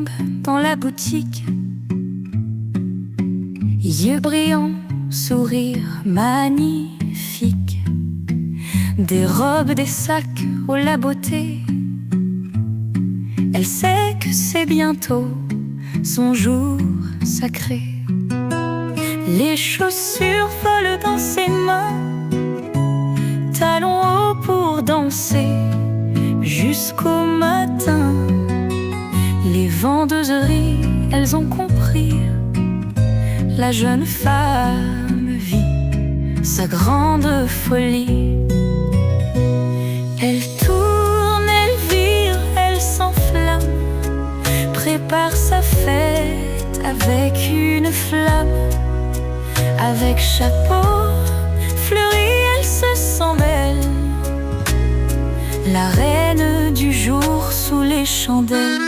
tombe dans la boutique. Yeux brillants, sourire magnifique. Des robes, des sacs, oh la beauté. Elle sait que c'est bientôt son jour sacré. Les chaussures volent dans ses mains, talons hauts pour danser jusqu'au matin. Les vendeuses rient, elles ont compris. La jeune femme vit sa grande folie. Elle tourne, elle vire, elle s'enflamme, prépare sa fête avec une flamme. Avec chapeau fleuri, elle se sent belle, la reine du jour sous les chandelles.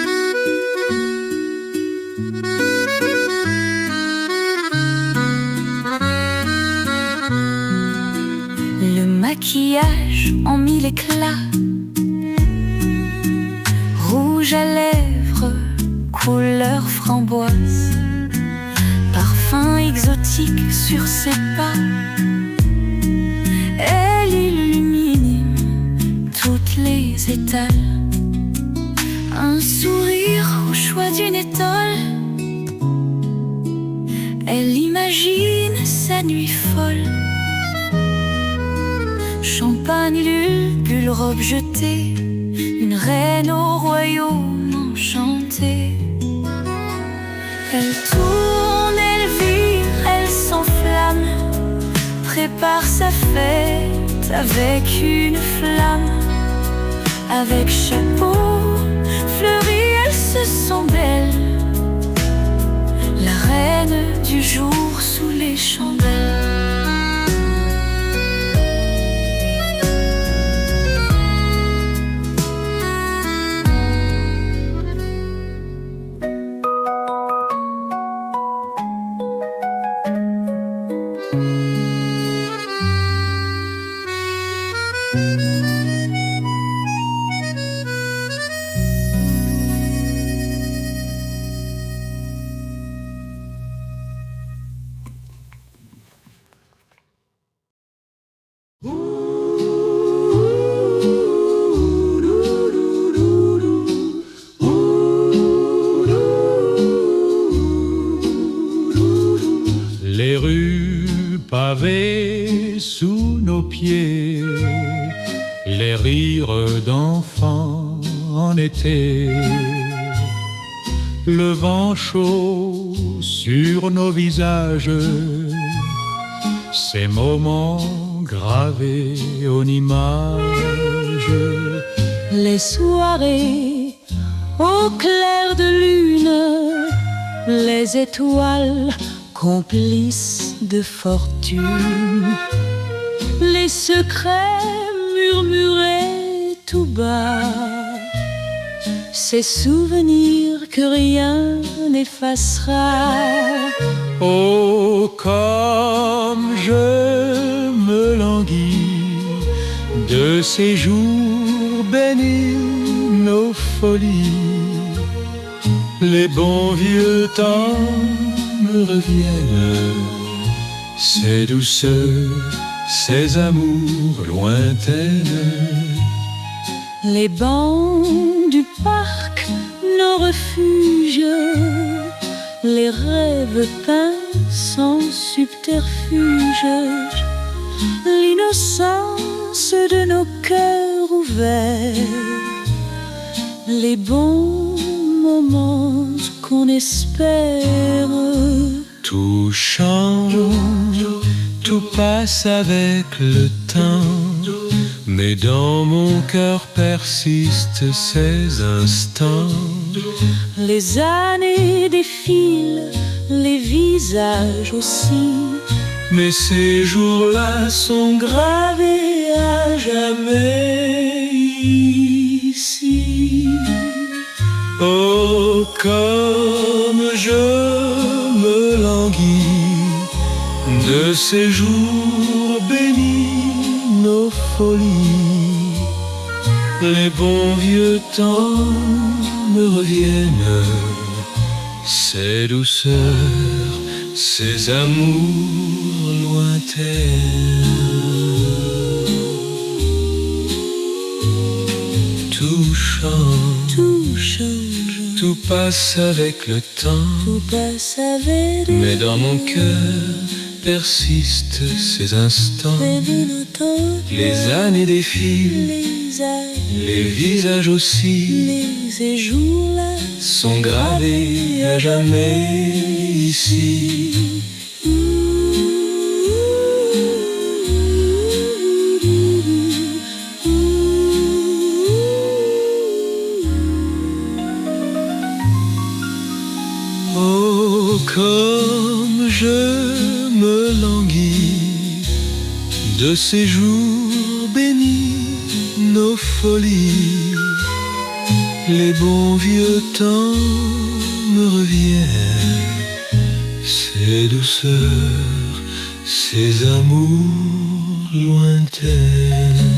Le maquillage en mille éclats, rouge à lèvres, couleur framboise, parfum exotique sur ses pas. Elle illumine toutes les étals. Un sourire au choix d'une étole. Elle imagine sa nuit folle. Champagne, lugubre, robe jetée, une reine au royaume enchanté. Elle tourne, elle vire, elle s'enflamme, prépare sa fête avec une flamme. Avec chapeau fleuri, elle se sent belle, la reine du jour sous les chandelles. Les rues pavées sous nos pieds, les rires d'enfants en été, le vent chaud sur nos visages, ces moments gravés en images. Les soirées au clair de lune, les étoiles complices de fortune, les secrets murmurés tout bas, ces souvenirs que rien n'effacera. Oh, comme je me languis de ces jours bénis, nos folies, les bons vieux temps me reviennent, ces douceurs, ces amours lointaines. Les bancs du parc, nos refuges, les rêves peints sans subterfuge, l'innocence de nos cœurs ouverts, les bons moments qu'on espère. Tout change, tout passe avec le temps, mais dans mon cœur persistent ces instants. Les années défilent, les visages aussi, mais ces jours-là sont gravés à jamais ici. Oh, comme je me languis de ces jours bénis, nos folies, les bons vieux temps me reviennent. ces douceurs, ces amours lointains. Tout change, tout change, tout passe avec le temps, tout passe avec le mais dans mon cœur persistent ces instants. Les années défilent, les âges, les visages aussi les séjours-là sont gravés à jamais ici. Oh, comme je me languis de ces jours bénis, nos folies, les bons vieux temps me reviennent, ces douceurs, ces amours lointains.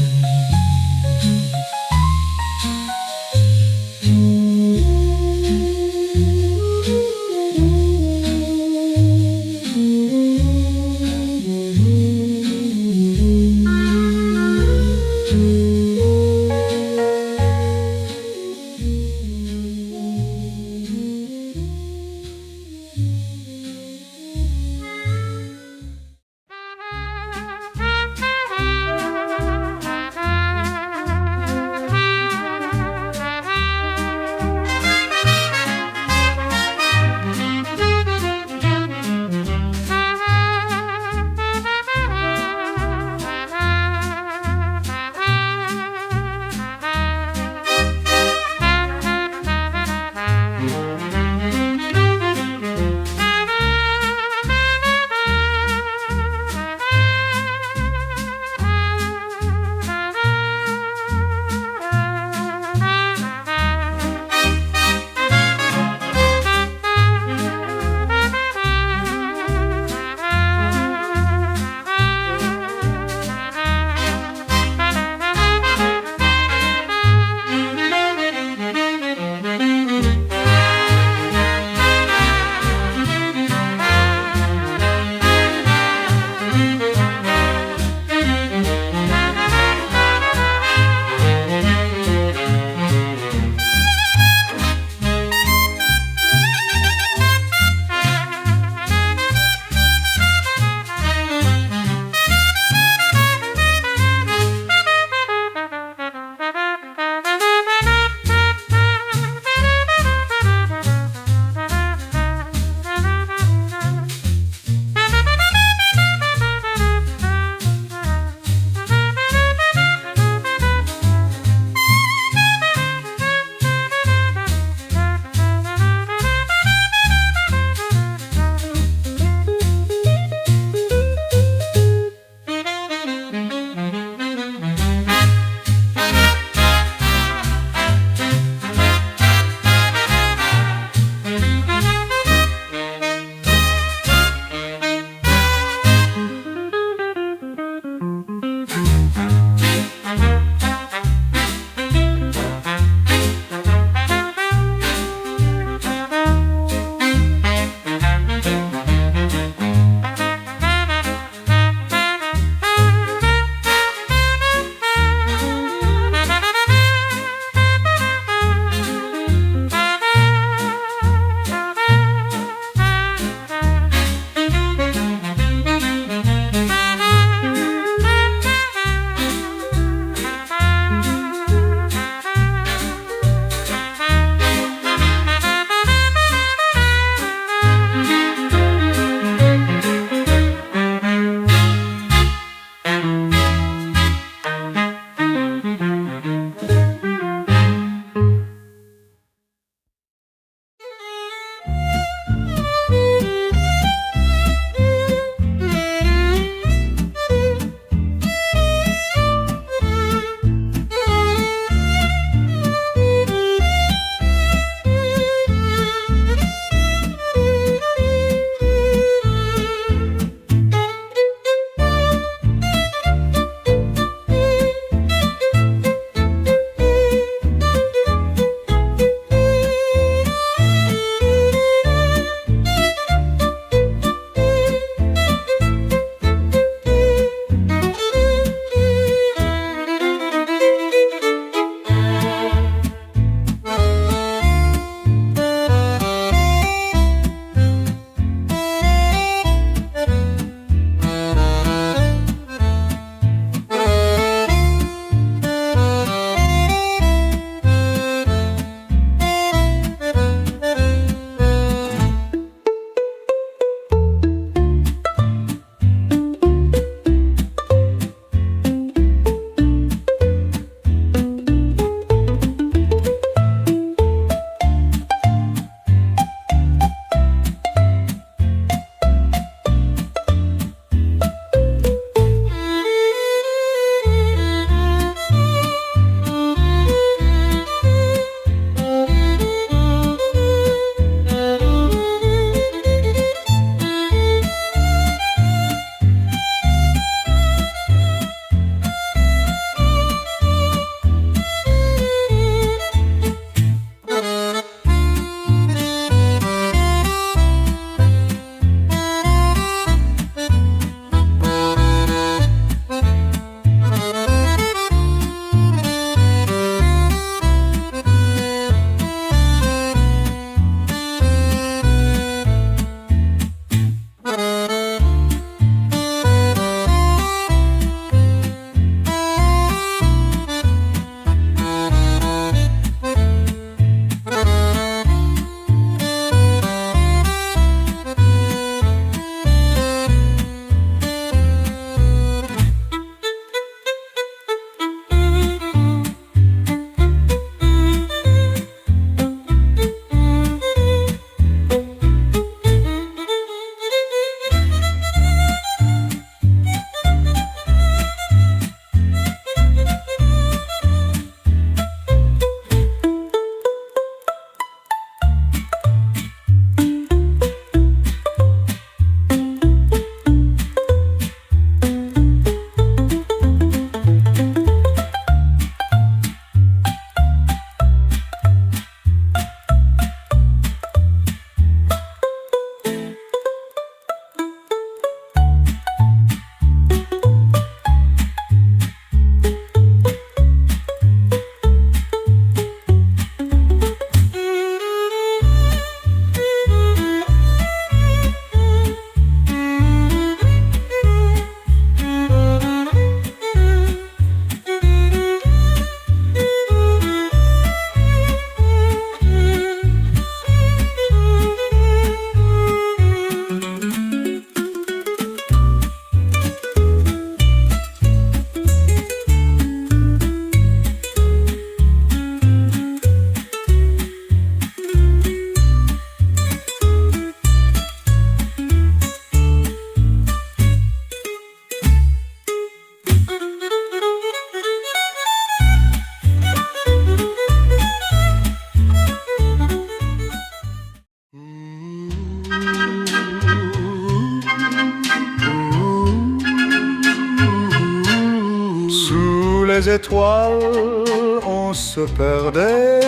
Sous les étoiles, on se perdait,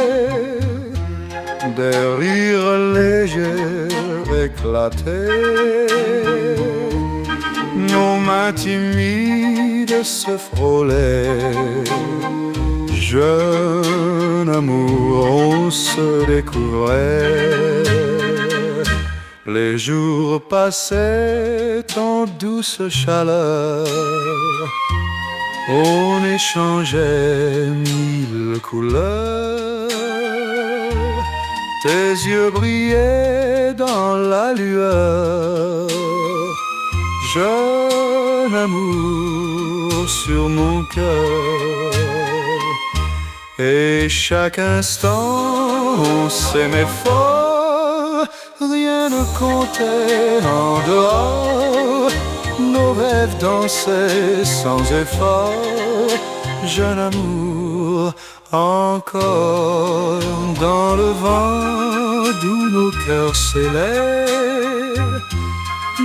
des rires légers éclataient, nos mains timides se frôlaient. Jeune amour, on se découvrait. Les jours passaient en douce chaleur, on échangeait mille couleurs. Tes yeux brillaient dans la lueur. Jeune amour sur mon cœur. Et chaque instant on s'aimait fort, rien ne comptait en dehors. Nos rêves dansaient sans effort. Jeune amour, encore dans le vent d'où nos cœurs s'élèvent,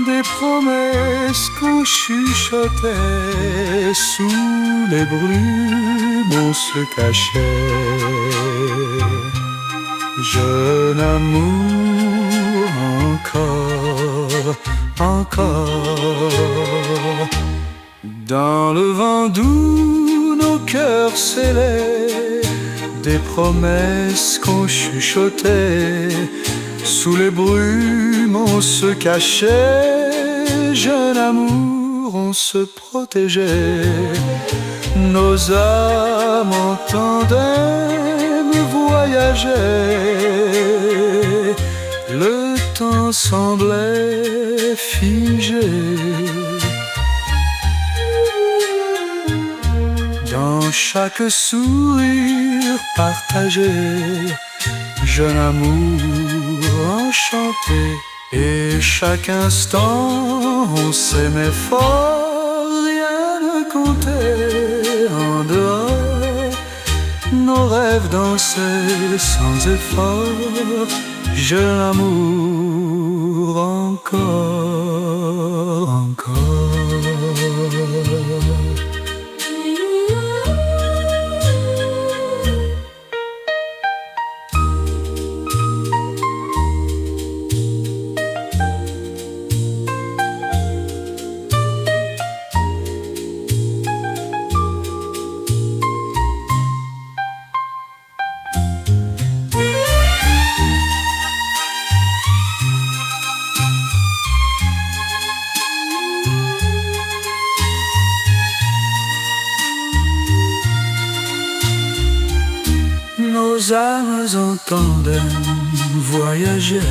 des promesses qu'on chuchotait, sous les brumes on se cachait. Jeune amour, encore, dans le vent d'où nos cœurs scellaient, des promesses qu'on chuchotait, sous les brumes on se cachait. Jeune amour, on se protégeait, nos âmes en tandem voyageaient. Le temps semblait figé. Dans chaque sourire partagé, jeune amour enchanté. Et chaque instant on s'aimait fort, rien ne comptait en dehors. Nos rêves dansaient sans effort. Jeune amour, encore. Nos âmes en tandem voyageaient.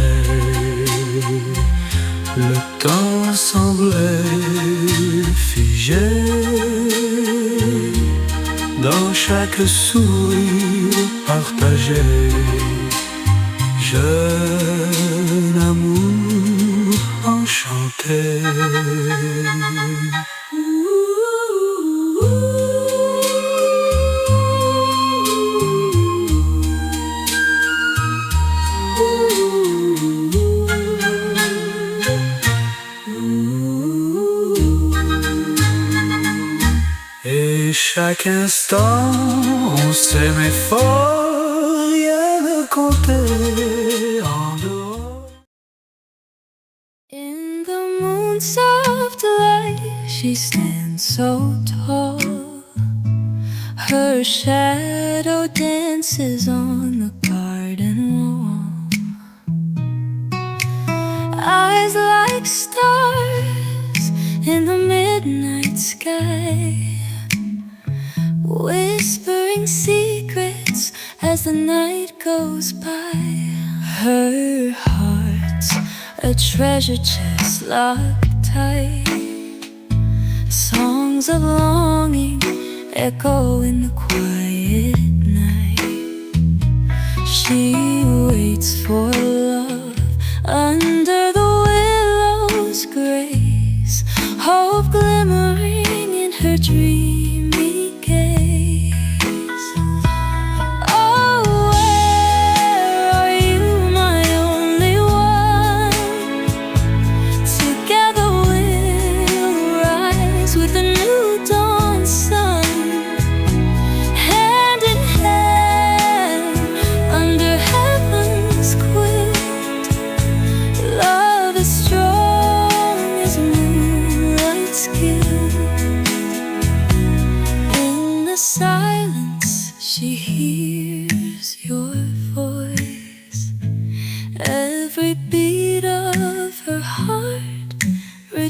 Le temps semblait figé. Dans chaque sourire partagé, jeune amour enchanté. Chaque instant on s'aimait fort, rien ne comptait en dehors. In the moon's soft light, she stands so tall. Her shadow dances on the garden wall. Eyes like stars in the midnight sky, whispering secrets as the night goes by. Her heart's a treasure chest locked tight. Songs of longing echo in the quiet night. She waits for love under the willow's grace, hope glimmering in her dreamy gaze. Oh, where are you, my only one?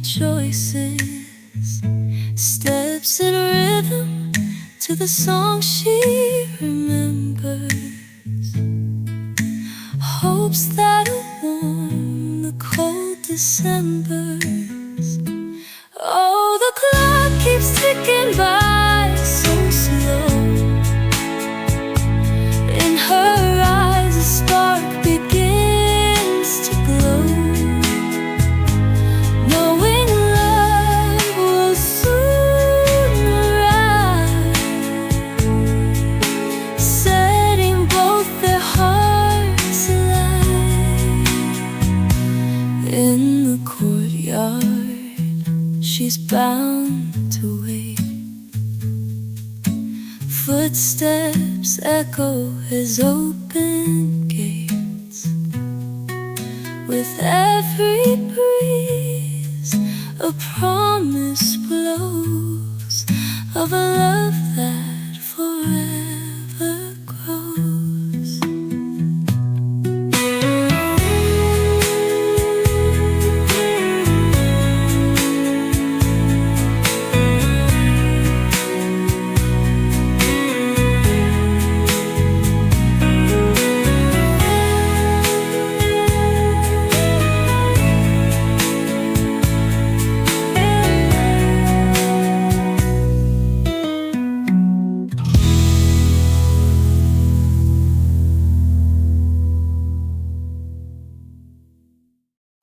rejoices, steps in rhythm to the song she remembers, hopes that will warm the cold Decembers. Oh, the clock keeps ticking by so slow. In her eyes a spark begins to glow, knowing love will soon arrive, setting both their hearts alight. In the courtyard she's bound to wait, footsteps echo his open gates. With every breeze a promise blows of a love that forever grows.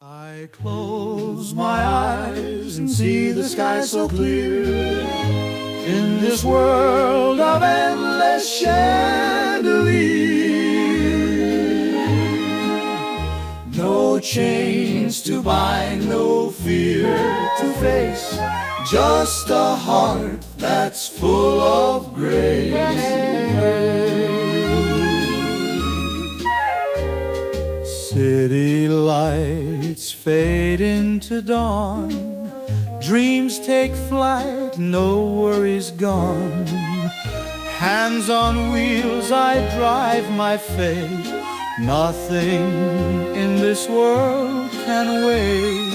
I close my eyes and see the sky so clear. In this world of endless chandelier, no chains to bind, no fear to face, just a heart that's full of grace. City lights fade into dawn, dreams take flight, no worries gone. Hands on wheels I drive my fate, nothing in this world can wait.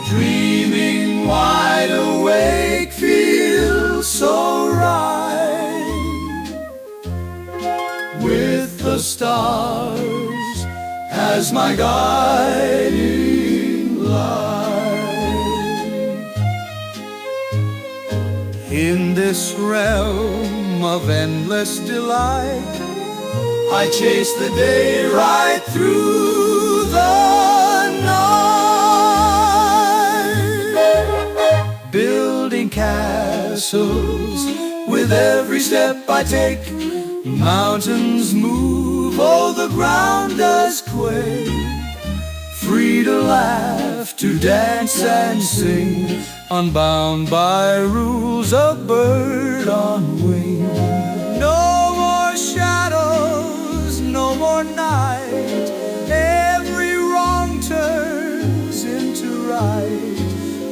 Dreaming wide awake feels so right, with the stars as my guiding light. In this realm of endless delight, I chase the day right through the night, building castles with every step I take. Mountains move, oh, the ground does quake. Free to laugh, to dance and sing, unbound by rules, a bird on wing. No more shadows, no more night, every wrong turns into right.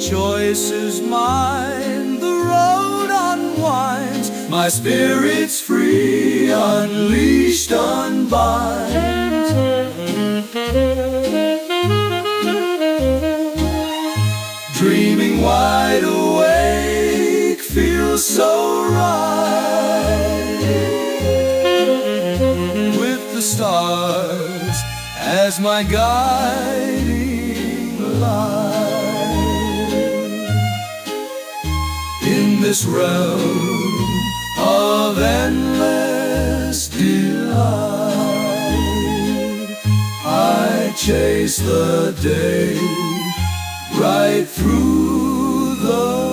Choice is mine, the road unwinds, my spirit's free, unleashed, unbind. Dreaming wide awake feels so right, with the stars as my guiding light. In this realm of endless delight, I chase the day right through the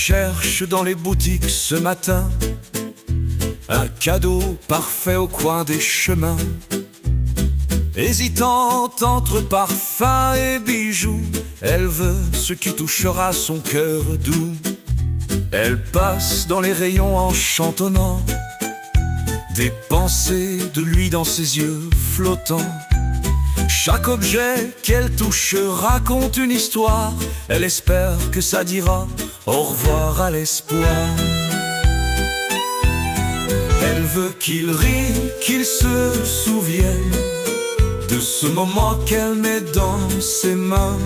cherche dans les boutiques ce matin un cadeau parfait au coin des chemins. Hésitante entre parfums et bijoux, elle veut ce qui touchera son cœur doux. Elle passe dans les rayons en chantonnant des pensées de lui dans ses yeux flottants. Chaque objet qu'elle touche raconte une histoire. Elle espère que ça dira au revoir à l'espoir. Elle veut qu'il rie, qu'il se souvienne de ce moment qu'elle met dans ses mains.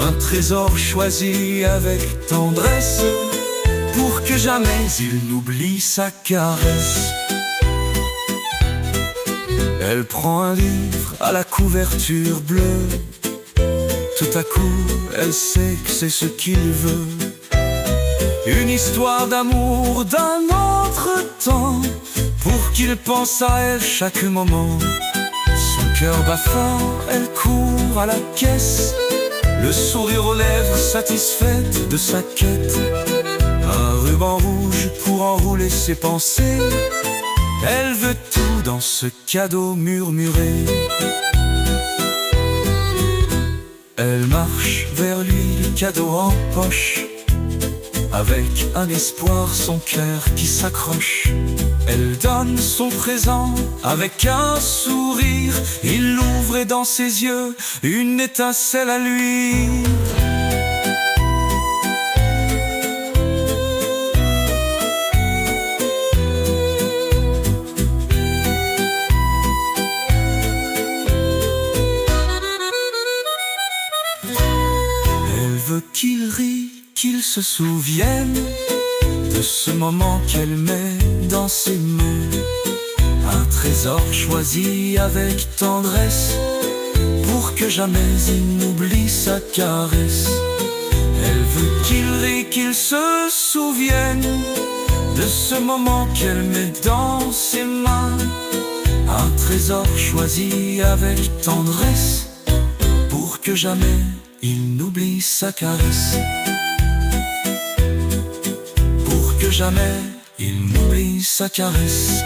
Un trésor choisi avec tendresse pour que jamais il n'oublie sa caresse. Elle prend un livre à la couverture bleue. Tout à coup, elle sait que c'est ce qu'il veut. Une histoire d'amour d'un autre temps, pour qu'il pense à elle chaque moment. Son cœur bat fort, elle court à la caisse, le sourire aux lèvres, satisfaite de sa quête. Un ruban rouge pour enrouler ses pensées. Elle veut tout dans ce cadeau murmuré. Elle marche vers lui, le cadeau en poche, avec un espoir, son cœur qui s'accroche. Elle donne son présent avec un sourire. Il l'ouvre et dans ses yeux, une étincelle à lui. Elle veut qu'il rie, qu'il se souvienne de ce moment qu'elle met dans ses mains. Un trésor choisi avec tendresse pour que jamais il n'oublie sa caresse. Elle veut qu'il rie, qu'il se souvienne de ce moment qu'elle met dans ses mains. Un trésor choisi avec tendresse pour que jamais il n'oublie sa caresse. Pour que jamais il n'oublie sa caresse.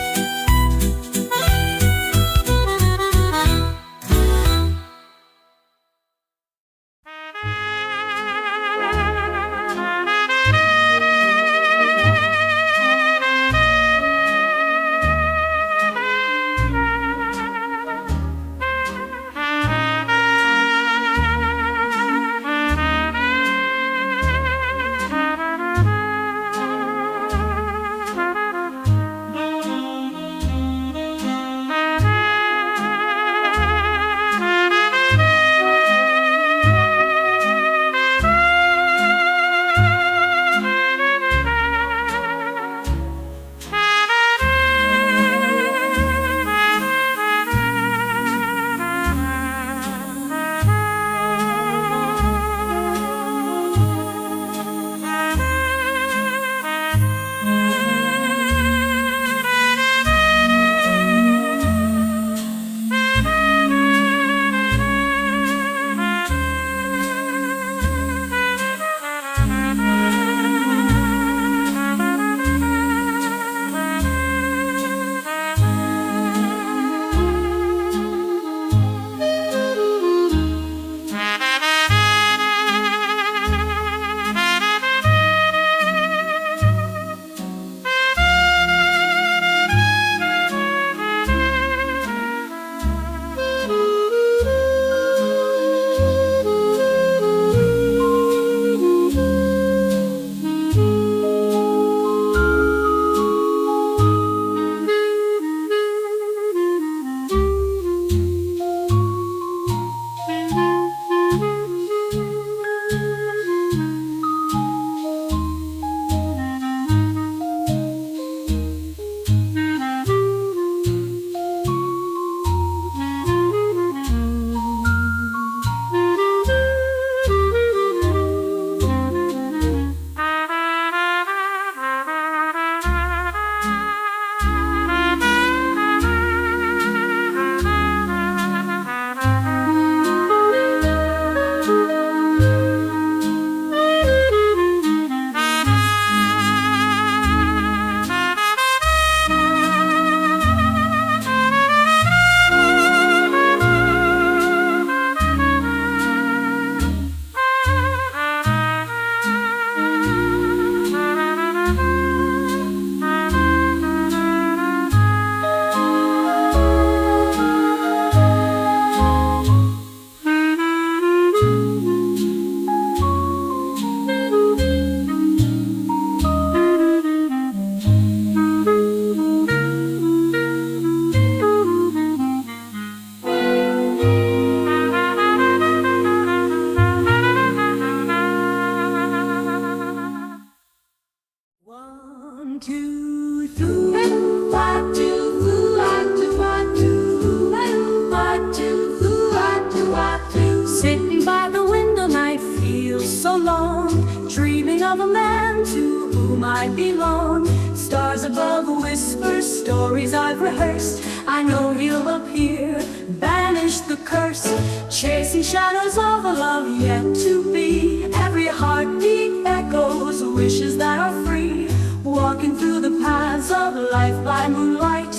one to whom I belong. Stars above whisper stories I've rehearsed. I know he'll appear, banish the curse, chasing shadows of a love yet to be. Every heartbeat echoes wishes that are free, walking through the paths of life by moonlight,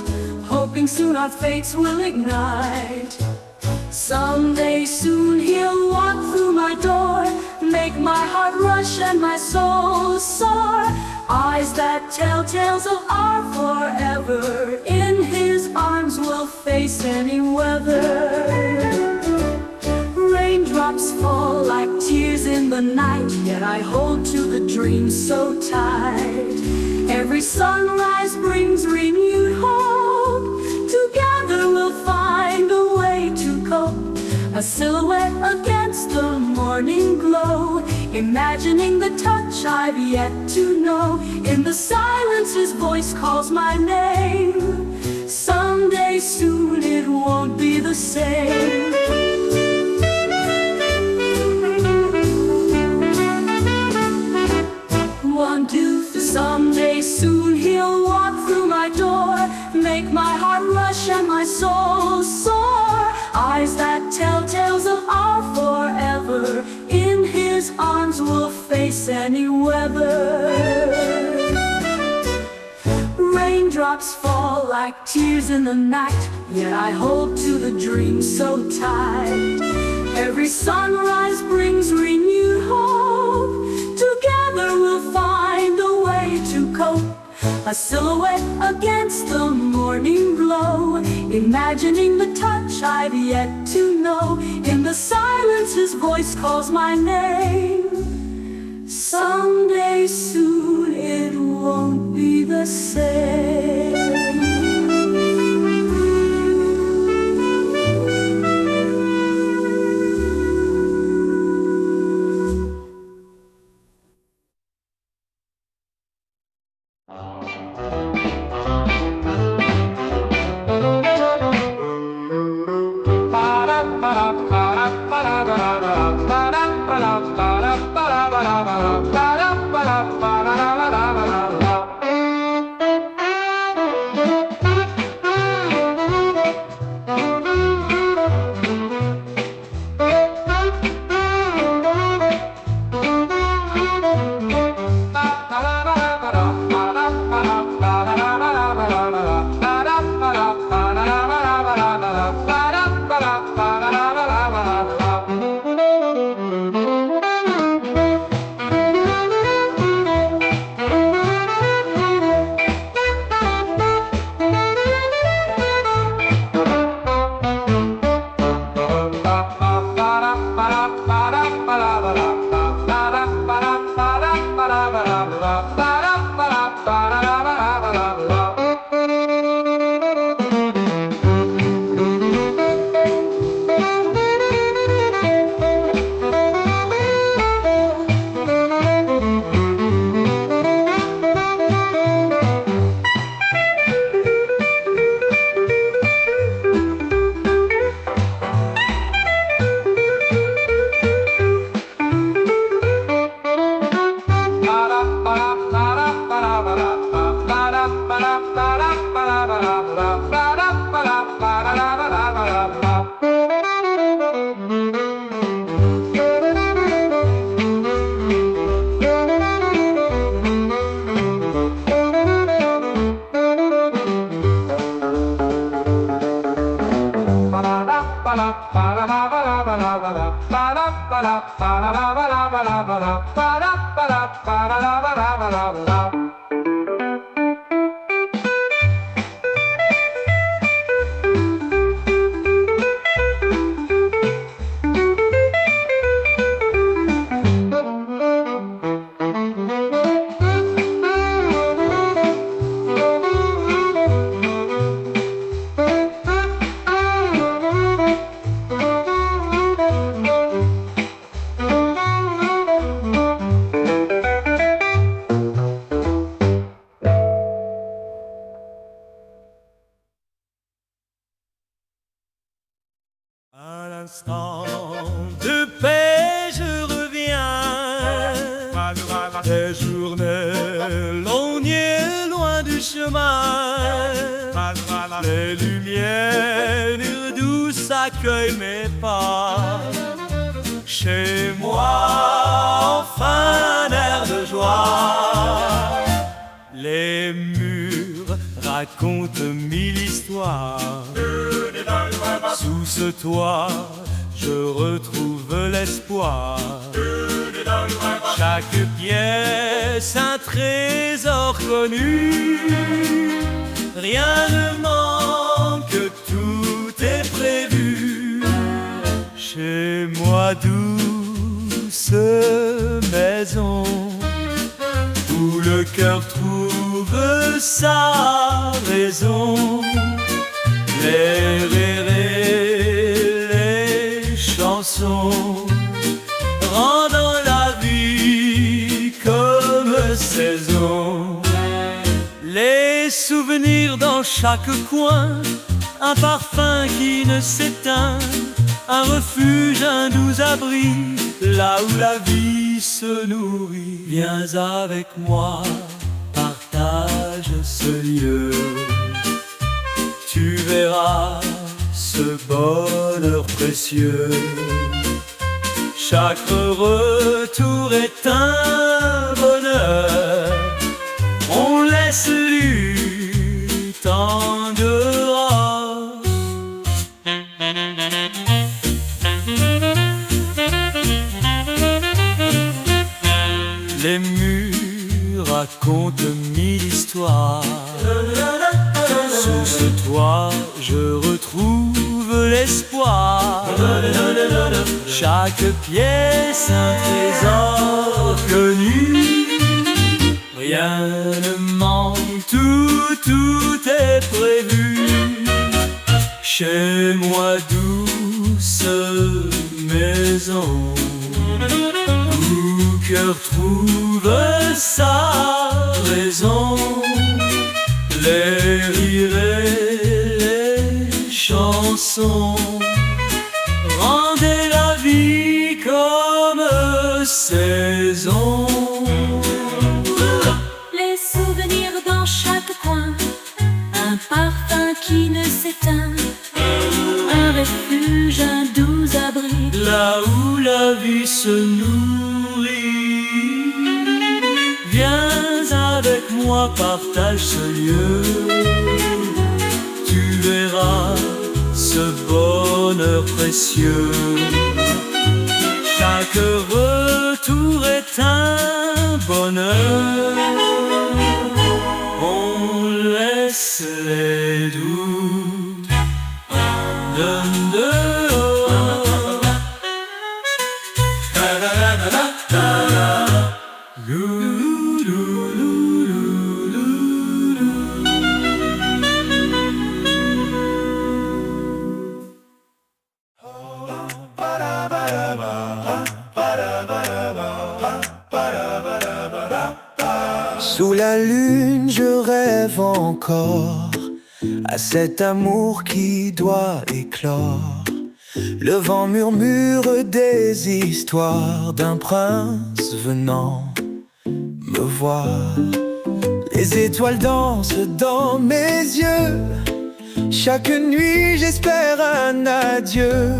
hoping soon our fates will ignite. Someday soon he'll walk through my door, make my heart rush and my soul soar. Eyes that tell tales of our forever, in his arms we'll face any weather. Raindrops fall like tears in the night, yet I hold to the dream so tight. Every sunrise brings renewed hope, together we'll find a way to cope. A silhouette against the morning glow, imagining the touch I've yet to know. In the silence his voice calls my name. Someday soon it won't be the same. One, two, someday soon he'll walk through my door, make my heart rush and my soul soar. Eyes that tell tales of our forever, in his arms we'll face any weather. Raindrops fall like tears in the night, yet I hold to the dream so tight. Every sunrise brings renewed hope, together we'll find a way to cope. A silhouette against the morning glow, imagining the touch I've yet to know. In the silence his voice calls my name. Someday soon it won't be the same. l'on y est loin du chemin. Les lumières douces accueillent mes pas. Chez moi, enfin un air de joie. Les murs racontent mille histoires. Sous ce toit, je retrouve l'espoir. Chaque pièce un trésor connu. Rien ne manque, tout est prévu. Chez moi, douce maison, où le cœur trouve sa raison. Les rires et les chansons rendant la vie comme saison. Les souvenirs dans chaque coin, un parfum qui ne s'éteint, un refuge, un doux abri, là où la vie se nourrit. Viens avec moi, partage ce lieu. Tu verras ce bonheur précieux. Chaque retour est un bonheur. On laisse lutte en dehors. Les murs racontent mille histoires. Sous ce toit, je retrouve l'espoir. Chaque pièce un trésor connu. Rien ne manque, tout est prévu. Chez moi, douce maison, où cœur trouve sa raison. Les rires et les chansons rendaient la vie comme saison. Les souvenirs dans chaque coin, un parfum qui ne s'éteint, un refuge, un doux abri, là où la vie se nourrit. Viens avec moi, partage ce lieu. Tu verras ce bonheur précieux. Chaque retour est un bonheur. On laisse les doutes en dehors. Sous la lune, je rêve encore à cet amour qui doit éclore. Le vent murmure des histoires d'un prince venant me voir. Les étoiles dansent dans mes yeux. Chaque nuit, j'espère un adieu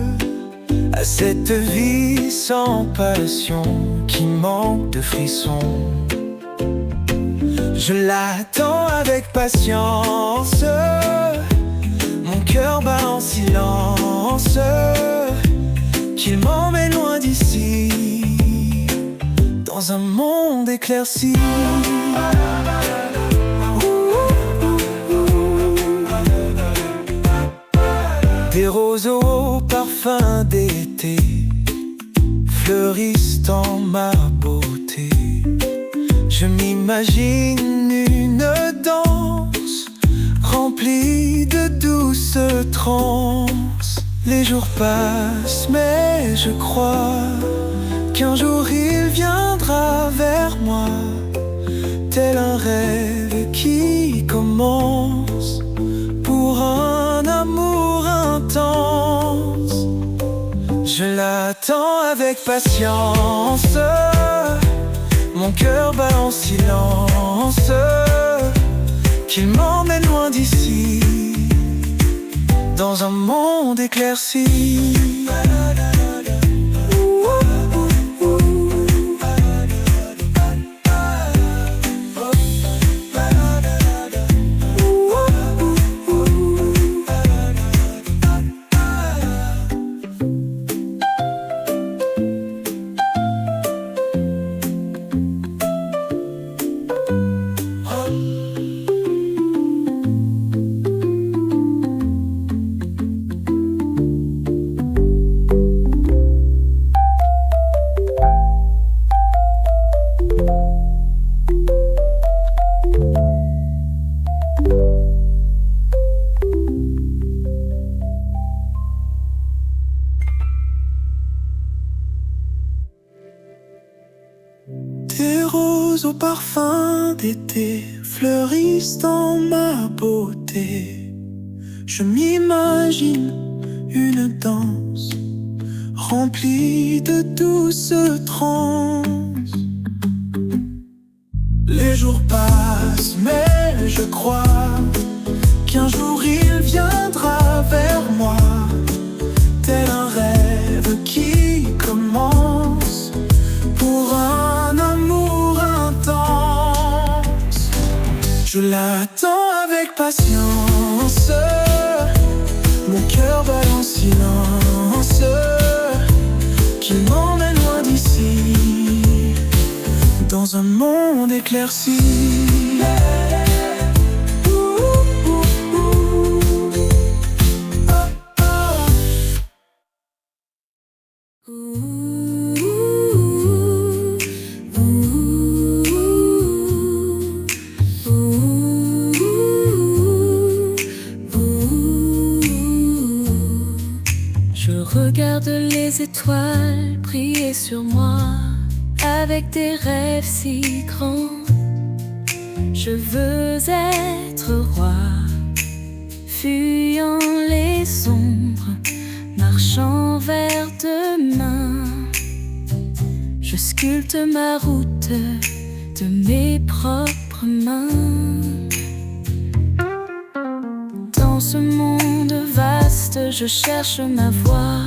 à cette vie sans passion qui manque de frissons. Je l'attends avec patience, mon cœur bat en silence, qu'il m'emmène loin d'ici, dans un monde éclairci. Des roses au parfum d'été fleurissent en ma beauté. Je m'imagine une danse remplie de douces transes. Les jours passent, mais je crois qu'un jour il viendra vers moi, tel un rêve qui commence pour un amour intense. Je l'attends avec patience, mon cœur bat en silence, qu'il m'emmène loin d'ici, dans un monde éclairci. Des roses au parfum d'été fleurissent dans ma beauté. Je m'imagine une danse remplie de douces transes. Les jours passent, mais je crois qu'un jour il viendra vers moi, tel un rêve qui commence pour un amour intense. Je l'attends avec patience, mon cœur bat en silence, qui m'emmène loin d'ici, dans un monde éclairci. Je regarde les étoiles briller sur moi avec des rêves si grands. Je veux être roi, fuyant les ombres, marchant vers demain. Je sculpte ma route de mes propres mains. Dans ce monde vaste, je cherche ma voie,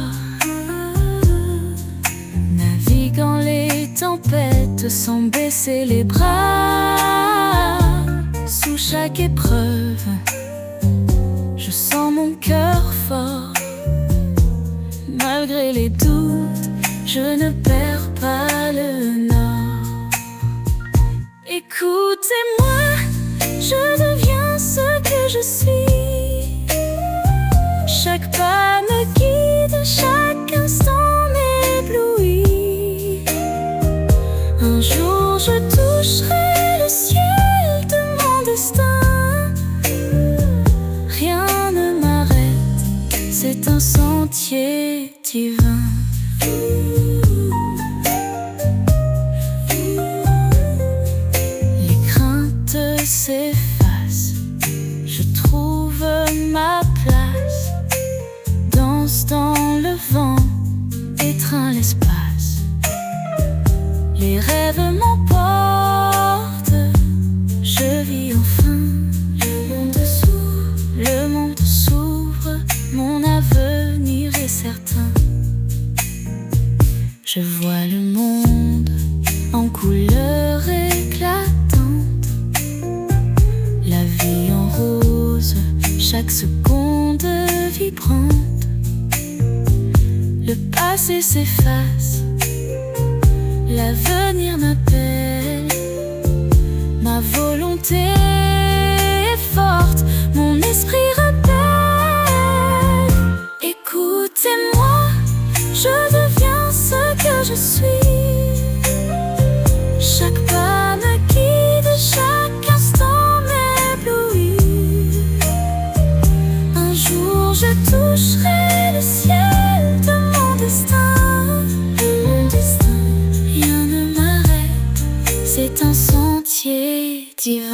naviguant les tempêtes sans baisser les bras. Sous chaque épreuve, je sens mon cœur fort. Malgré les doutes, je ne perds pas le nord. Écoutez-moi, je deviens ce que je suis. Chaque pas me guide, chaque instant m'éblouit. Un jour je toucherai le ciel de mon destin. Rien ne m'arrête, c'est un sentier divin. Les craintes s'effacent, je trouve ma place. Danse dans le vent, étreint l'espace. Les rêves m'emportent, je vis enfin. Le monde s'ouvre, mon avenir est certain. Je vois le monde en couleurs éclatantes, la vie en rose, chaque seconde vibrante. Le passé s'efface, l'avenir m'appelle. Ma volonté est forte, mon esprit rappelle. Écoutez-moi, je deviens ce que je suis. Chaque pas me guide, chaque instant m'éblouit. Un jour je toucherai le ciel de mon destin. Rien ne m'arrête, c'est un sentier divin.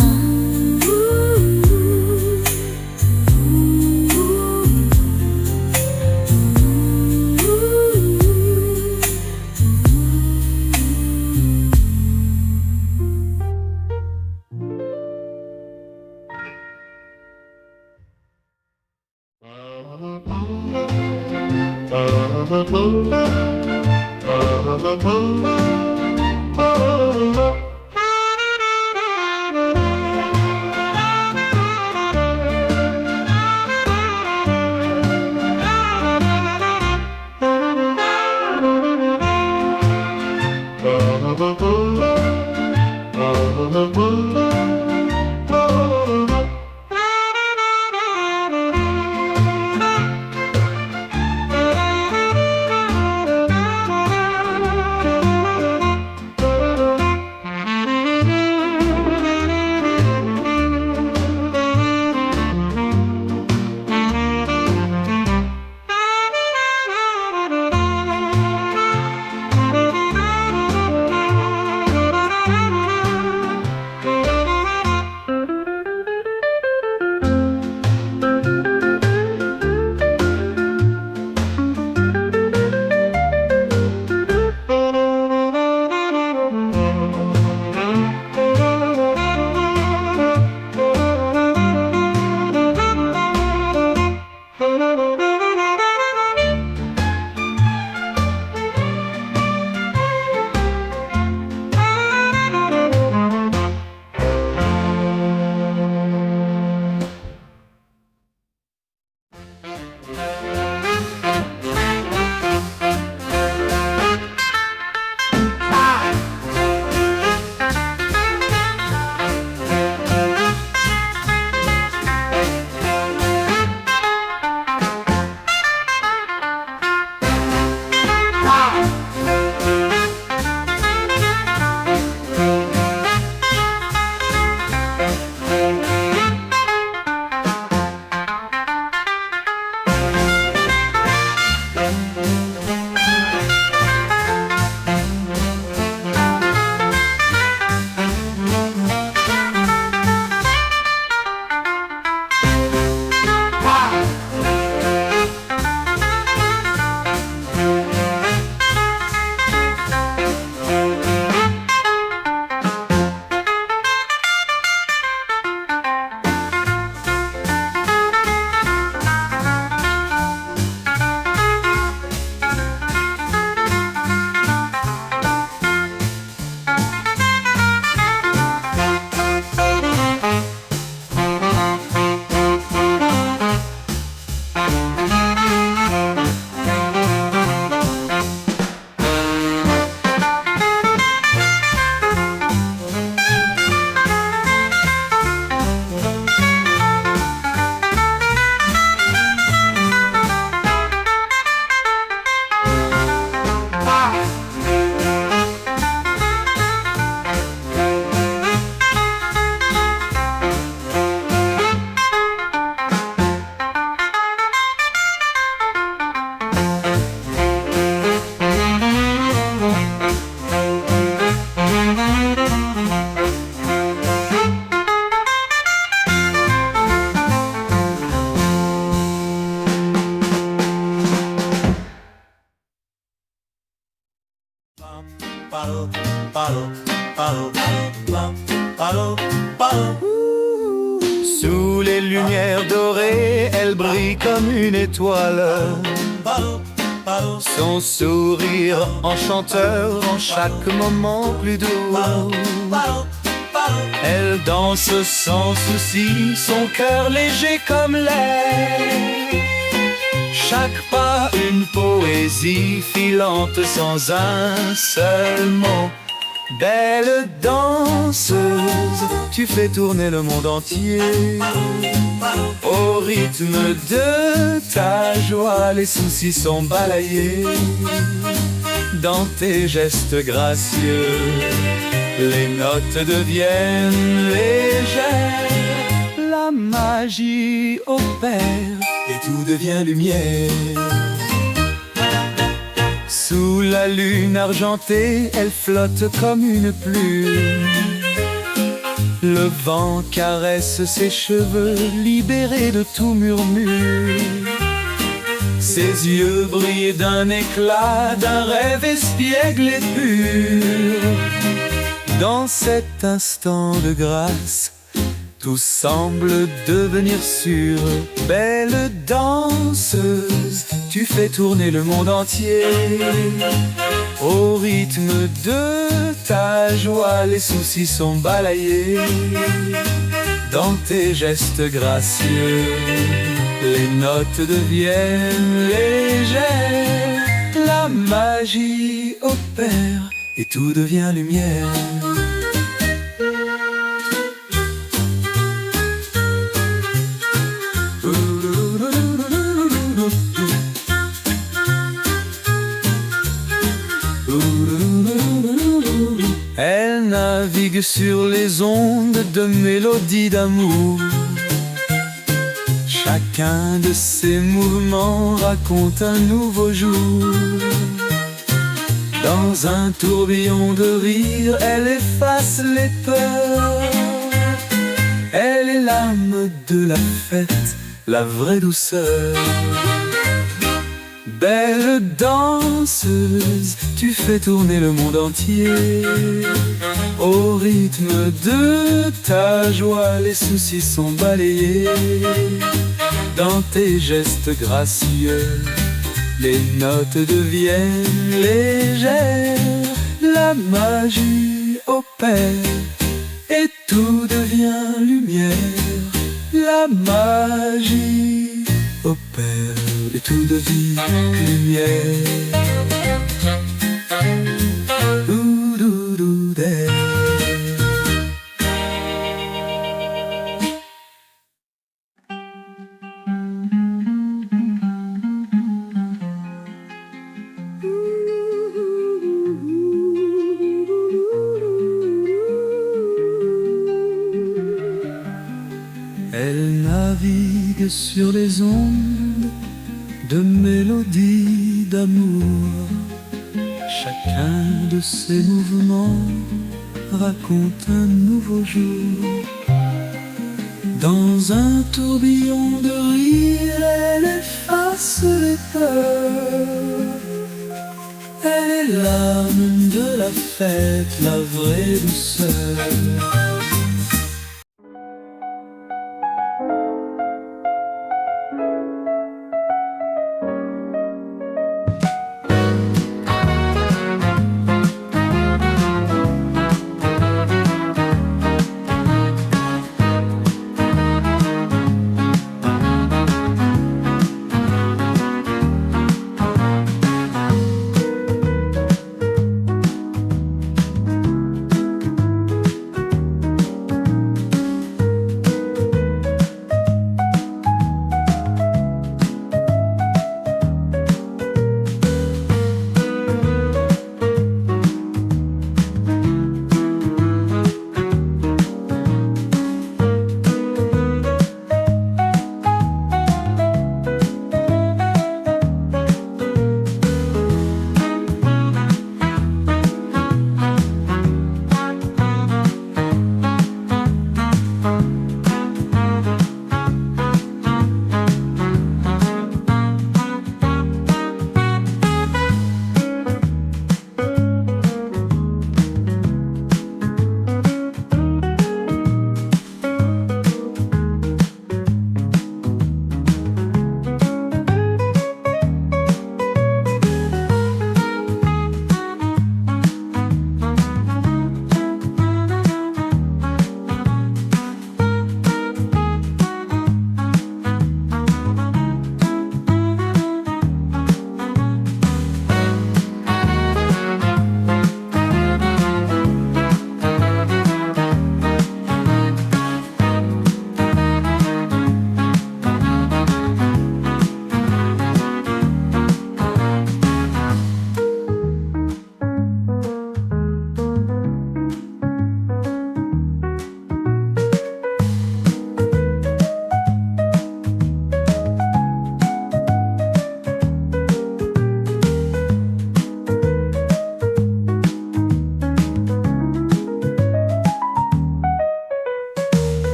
Sous les lumières dorées, elle brille comme une étoile. Son sourire enchanteur rend chaque moment plus doux. Elle danse sans souci, son cœur léger comme l'air. Chaque pas une poésie filante sans un seul mot. Belle danseuse, tu fais tourner le monde entier. Au rythme de ta joie, les soucis sont balayés. Dans tes gestes gracieux, les notes deviennent légères. La magie opère et tout devient lumière. Sous la lune argentée, elle flotte comme une plume. Le vent caresse ses cheveux, libérés de tout murmure. Ses yeux brillent d'un éclat, d'un rêve espiègle et pur. Dans cet instant de grâce, Tout semble devenir sûr. Belle danseuse, tu fais tourner le monde entier. Au rythme de ta joie, les soucis sont balayés. Dans tes gestes gracieux, les notes deviennent légères. La magie opère et tout devient lumière. Elle navigue sur les ondes de mélodies d'amour. Chacun de ses mouvements raconte un nouveau jour. Dans un tourbillon de rire, elle efface les peurs. Elle est l'âme de la fête, la vraie douceur. Belle danseuse, tu fais tourner le monde entier. Au rythme de ta joie, les soucis sont balayés. Dans tes gestes gracieux, les notes deviennent légères. La magie opère et tout devient lumière. La magie opère et tout devient lumière. Oudoudou-dé. Elle navigue sur les ondes de mélodies d'amour. Chacun de ses mouvements raconte un nouveau jour. Dans un tourbillon de rire, elle efface les peurs. Elle est l'âme de la fête, la vraie douceur.